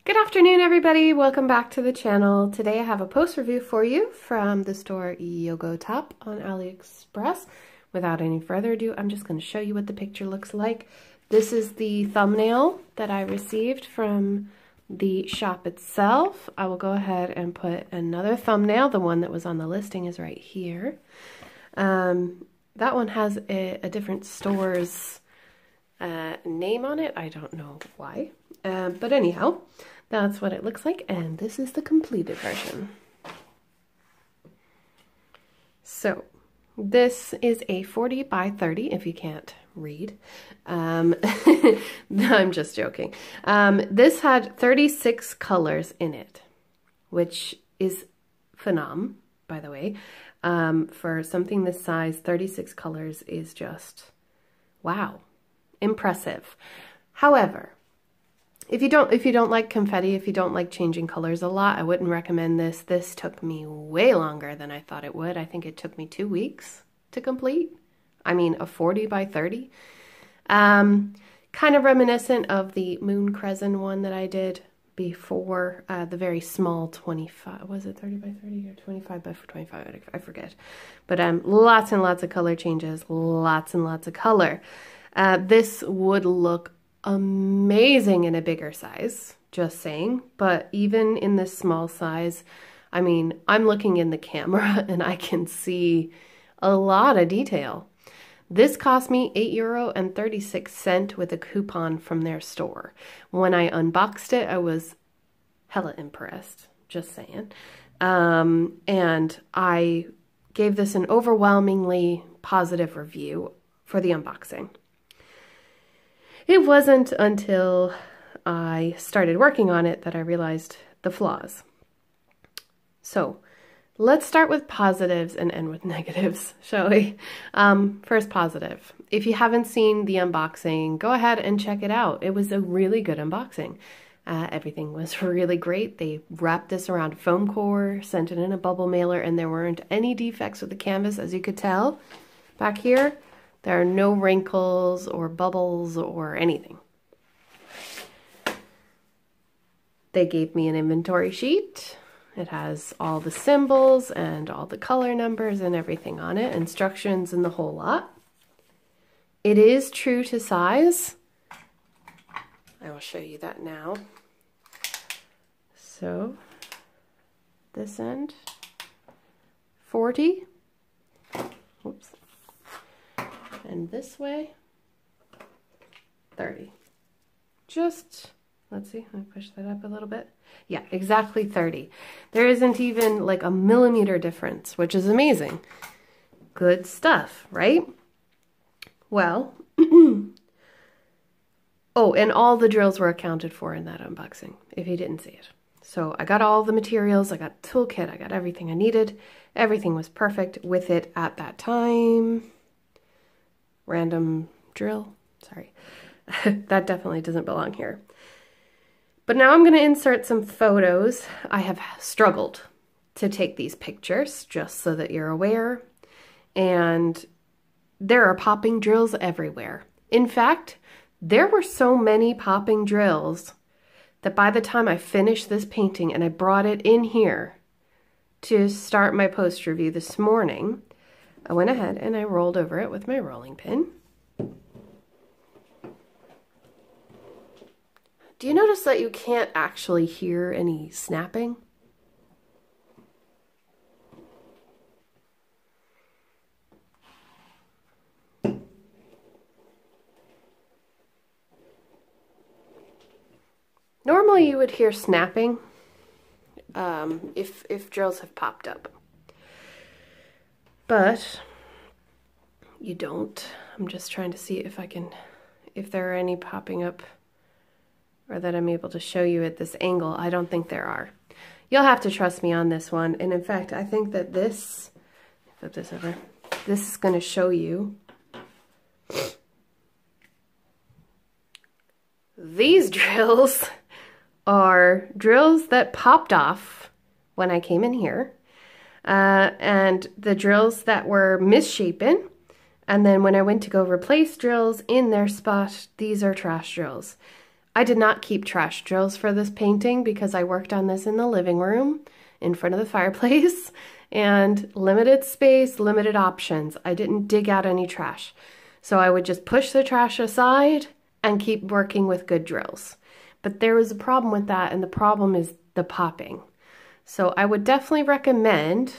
Good afternoon, everybody. Welcome back to the channel. Today I have a post review for you from the store YOGOTOP on AliExpress. Without any further ado, I'm just going to show you what the picture looks like. This is the thumbnail that I received from the shop itself. I will go ahead and put another thumbnail. The one that was on the listing is right here. That one has a different store's name on it. I don't know why. But anyhow, that's what it looks like, and this is the completed version. So this is a 40 by 30, if you can't read. I'm just joking. This had 36 colors in it, which is phenom, by the way. For something this size, 36 colors is just, wow, impressive. However, if you don't like confetti, if you don't like changing colors a lot, I wouldn't recommend this. This took me way longer than I thought it would. I think it took me 2 weeks to complete. I mean, a 40 by 30. Kind of reminiscent of the moon crescent one that I did before, the very small 25, was it 30 by 30 or 25 by 25? I forget. But lots and lots of color changes, lots and lots of color. This would look amazing in a bigger size, just saying, but even in this small size, I mean, I'm looking in the camera and I can see a lot of detail. This cost me €8.36 with a coupon from their store. When I unboxed it, I was hella impressed, just saying. And I gave this an overwhelmingly positive review for the unboxing. It wasn't until I started working on it that I realized the flaws. So let's start with positives and end with negatives, shall we? First positive. If you haven't seen the unboxing, go ahead and check it out. It was a really good unboxing. Everything was really great. They wrapped this around foam core, sent it in a bubble mailer, and there weren't any defects with the canvas, as you could tell. Back here, there are no wrinkles or bubbles or anything. They gave me an inventory sheet. It has all the symbols and all the color numbers and everything on it, instructions and the whole lot. It is true to size. I will show you that now. So this end, 40. Oops. And this way, 30. Just, let's see, let me push that up a little bit. Yeah, exactly 30. There isn't even like a millimeter difference, which is amazing. Good stuff, right? Well, oh, and all the drills were accounted for in that unboxing, if you didn't see it. So I got all the materials, I got toolkit, I got everything I needed. Everything was perfect with it at that time. Random drill, sorry. That definitely doesn't belong here. But now I'm going to insert some photos. I have struggled to take these pictures, just so that you're aware. And there are popping drills everywhere. In fact, there were so many popping drills that by the time I finished this painting and I brought it in here to start my post review this morning, I went ahead and I rolled over it with my rolling pin. Do you notice that you can't actually hear any snapping? Normally you would hear snapping if drills have popped up. But you don't. I'm just trying to see if there are any popping up or that I'm able to show you at this angle. I don't think there are. You'll have to trust me on this one. And in fact, I think that this, flip this over, this is going to show you these drills are drills that popped off when I came in here. And the drills that were misshapen, and then when I went to go replace drills in their spot, these are trash drills. I did not keep trash drills for this painting because I worked on this in the living room in front of the fireplace and limited space, limited options. I didn't dig out any trash. So I would just push the trash aside and keep working with good drills. But there was a problem with that, and the problem is the popping. So I would definitely recommend,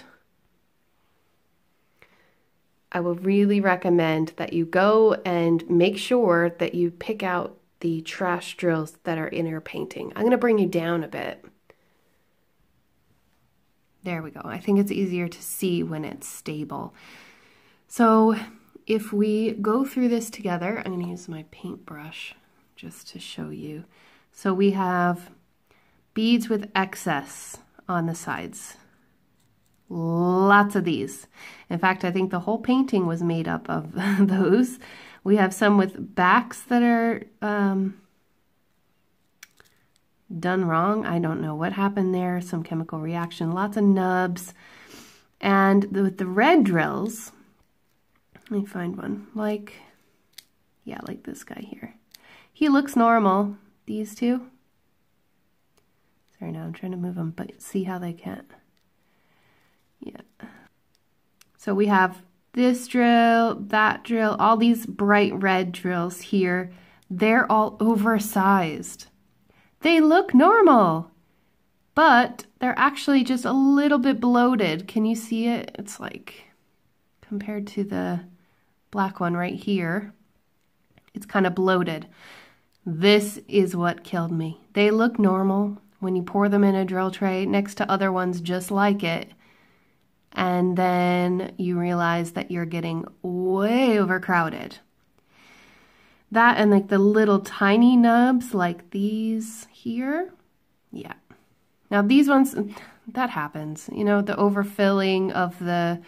I would really recommend that you go and make sure that you pick out the trash drills that are in your painting. I'm going to bring you down a bit. There we go. I think it's easier to see when it's stable. So if we go through this together, I'm going to use my paintbrush just to show you. So we have beads with excess on the sides. Lots of these. In fact, I think the whole painting was made up of those. We have some with backs that are done wrong. I don't know what happened there. Some chemical reaction. Lots of nubs. And with the red drills, let me find one. Like this guy here. He looks normal. These two. Sorry, now I'm trying to move them, but see how they can't. Yeah. So we have this drill, that drill, all these bright red drills here. They're all oversized. They look normal, but they're actually just a little bit bloated. Can you see it? It's like, compared to the black one right here, it's kind of bloated. This is what killed me. They look normal when you pour them in a drill tray next to other ones just like it. And then you realize that you're getting way overcrowded. That and like the little tiny nubs like these here. Yeah. Now these ones, that happens. You know, the overfilling of the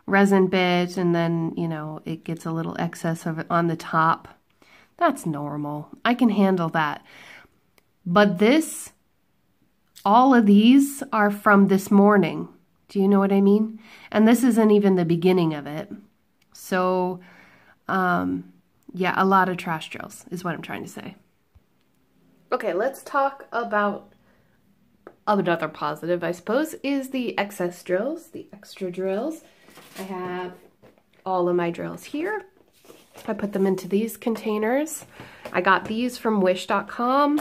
resin bit and then, you know, it gets a little excess of it on the top. That's normal. I can handle that. But this, all of these are from this morning. Do you know what I mean? And this isn't even the beginning of it. So, yeah, a lot of trash drills is what I'm trying to say. Okay, let's talk about another positive, I suppose, is the excess drills, the extra drills. I have all of my drills here. I put them into these containers. I got these from wish.com.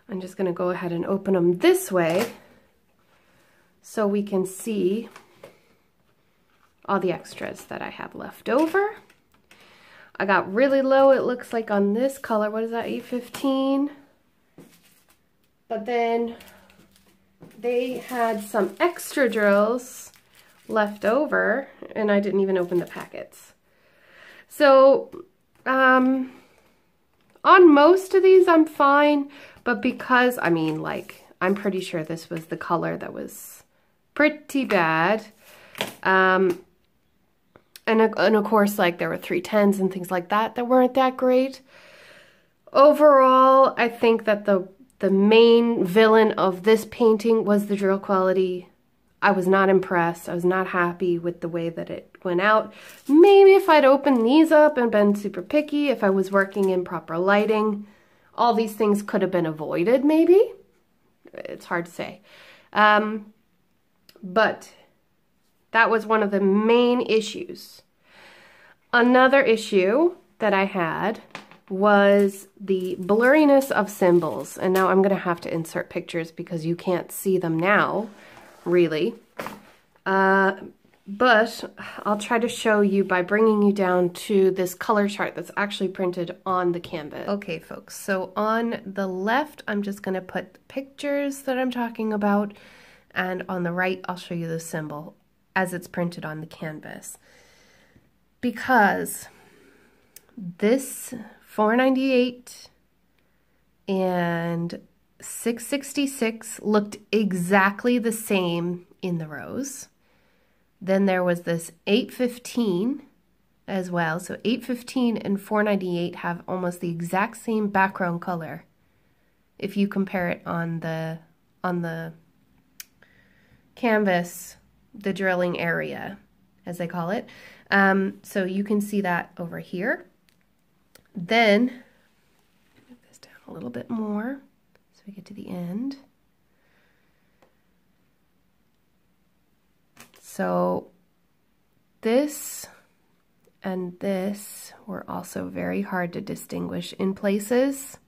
I'm just going to go ahead and open them this way so we can see all the extras that I have left over. I got really low, it looks like, on this color. What is that, 815? But then they had some extra drills left over, and I didn't even open the packets. So, on most of these I'm fine, but because, I mean, like, I'm pretty sure this was the color that was pretty bad. And of course, like, there were 310s and things like that that weren't that great. Overall, I think that the main villain of this painting was the drill quality. I was not impressed. I was not happy with the way that it went out. Maybe if I'd opened these up and been super picky, if I was working in proper lighting, all these things could have been avoided, maybe. It's hard to say. But that was one of the main issues. Another issue that I had was the blurriness of symbols. And now I'm going to have to insert pictures because you can't see them now, really. But I'll try to show you by bringing you down to this color chart that's actually printed on the canvas. Okay, folks, so on the left, I'm just going to put the pictures that I'm talking about, and on the right, I'll show you the symbol as it's printed on the canvas. Because this 498 and 666 looked exactly the same in the rows. Then there was this 815 as well. So 815 and 498 have almost the exact same background color if you compare it on the canvas, the drilling area, as they call it. So you can see that over here. Then, move this down a a little bit more so we get to the end. So this and this were also very hard to distinguish in places.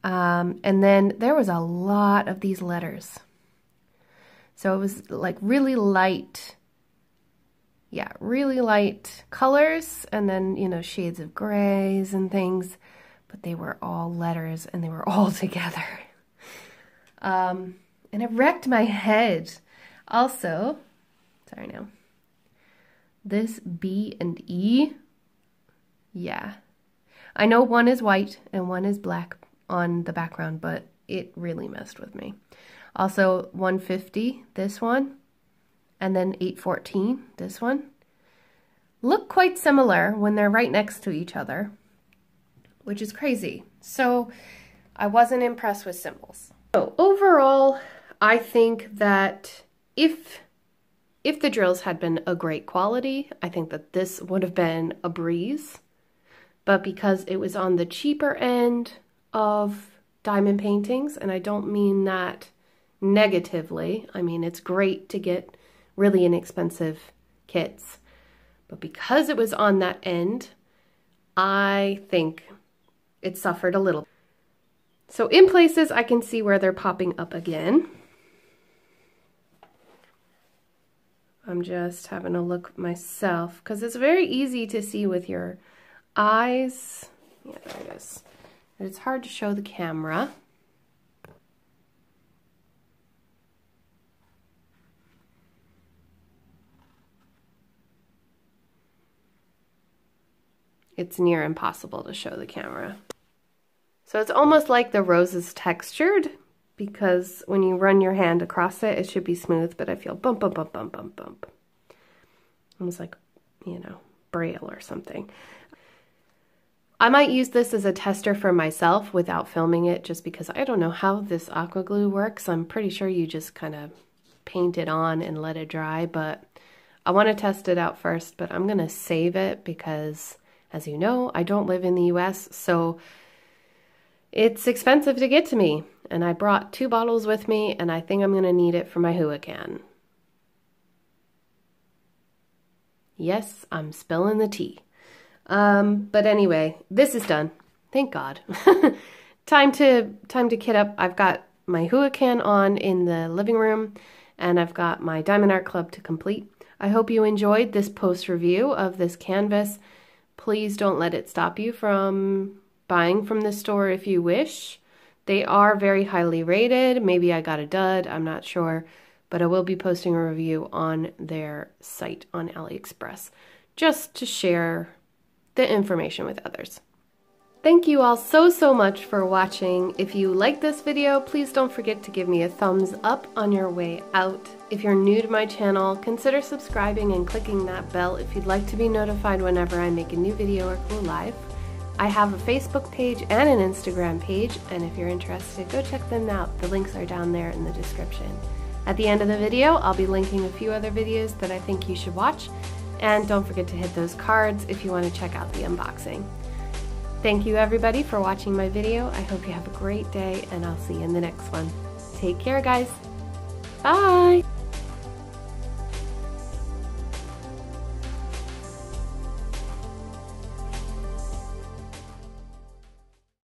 And then there was a lot of these letters. So it was like really light, yeah, really light colors, and then, you know, shades of grays and things, but they were all letters and they were all together. And it wrecked my head. Also, sorry now, this B and E, yeah. I know one is white and one is black on the background, but it really messed with me. Also 150, this one, and then 814, this one, look quite similar when they're right next to each other, which is crazy. So I wasn't impressed with symbols. So overall, I think that if the drills had been a great quality, I think that this would have been a breeze. But because it was on the cheaper end of diamond paintings, and I don't mean that negatively, I mean it's great to get really inexpensive kits, but because it was on that end, I think it suffered a little. So in places I can see where they're popping up again. I'm just having a look myself because it's very easy to see with your eyes. Yeah, there it is. It's hard to show the camera. It's near impossible to show the camera. So it's almost like the rose is textured, because when you run your hand across it, it should be smooth, but I feel bump, bump, bump, bump, bump, bump. Almost like, you know, Braille or something. I might use this as a tester for myself without filming it, just because I don't know how this aqua glue works. I'm pretty sure you just kind of paint it on and let it dry, but I want to test it out first, but I'm going to save it because, as you know, I don't live in the US, so it's expensive to get to me. And I brought 2 bottles with me, and I think I'm going to need it for my hua can. Yes, I'm spilling the tea. But anyway, this is done. Thank God. Time to kit up. I've got my hua can on in the living room, and I've got my Diamond Art Club to complete. I hope you enjoyed this post review of this canvas. Please don't let it stop you from buying from the store if you wish. They are very highly rated. Maybe I got a dud, I'm not sure, but I will be posting a review on their site on AliExpress just to share the information with others. Thank you all so much for watching. If you like this video, please don't forget to give me a thumbs up on your way out. If you're new to my channel, consider subscribing and clicking that bell if you'd like to be notified whenever I make a new video or go live. I have a Facebook page and an Instagram page, and if you're interested, go check them out. The links are down there in the description. At the end of the video, I'll be linking a few other videos that I think you should watch, and don't forget to hit those cards if you want to check out the unboxing. Thank you everybody for watching my video. I hope you have a great day, and I'll see you in the next one. Take care, guys. Bye!